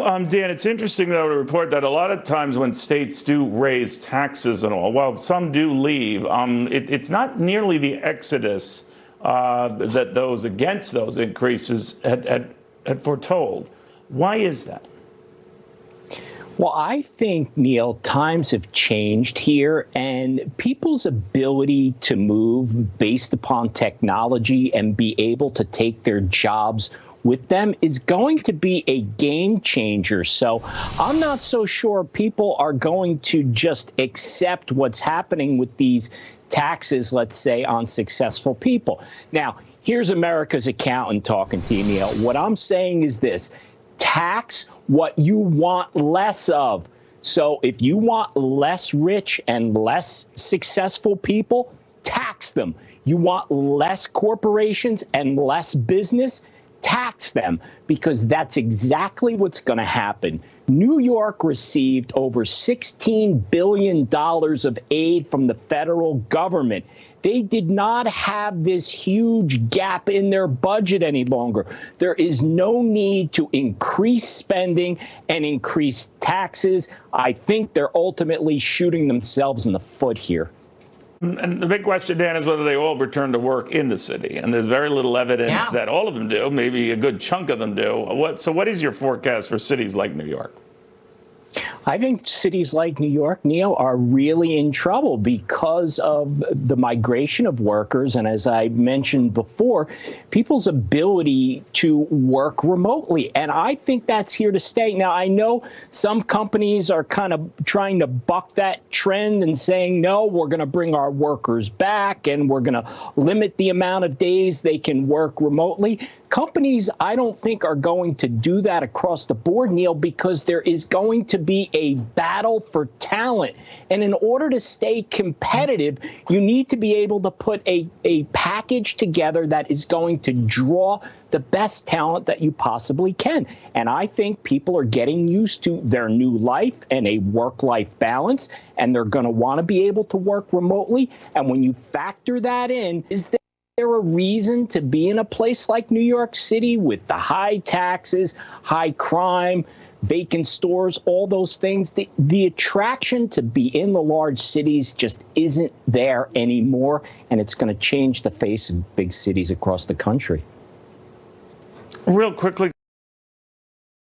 Dan, it's interesting, though, to report that a lot of times when states do raise taxes and all, while some do leave, it's not nearly the exodus that those against those increases had foretold. Why is that? Well, I think, Neil, times have changed here, and people's ability to move based upon technology and be able to take their jobs with them is going to be a game changer. So I'm not so sure people are going to just accept what's happening with these taxes, let's say, on successful people. Now, here's America's accountant talking to you, Neil. What I'm saying is this. Tax what you want less of. So if you want less rich and less successful people, tax them. You want less corporations and less business, tax them, because that's exactly what's going to happen. New York received over $16 billion of aid from the federal government. They did not have this huge gap in their budget any longer. There is no need to increase spending and increase taxes. I think they're ultimately shooting themselves in the foot here. And the big question, Dan, is whether they all return to work in the city. And there's very little evidence that all of them do. Maybe a good chunk of them do. So what is your forecast for cities like New York? I think cities like New York, Neil, are really in trouble because of the migration of workers. And as I mentioned before, people's ability to work remotely. And I think that's here to stay. Now, I know some companies are kind of trying to buck that trend and saying, no, we're going to bring our workers back and we're going to limit the amount of days they can work remotely. Companies, I don't think, are going to do that across the board, Neil, because there is going to be a battle for talent. And in order to stay competitive, you need to be able to put a package together that is going to draw the best talent that you possibly can. And I think people are getting used to their new life and a work-life balance, and they're going to want to be able to work remotely. And when you factor that in, is there a reason to be in a place like New York City with the high taxes, high crime, vacant stores, all those things? The attraction to be in the large cities just isn't there anymore, and it's going to change the face of big cities across the country. Real quickly,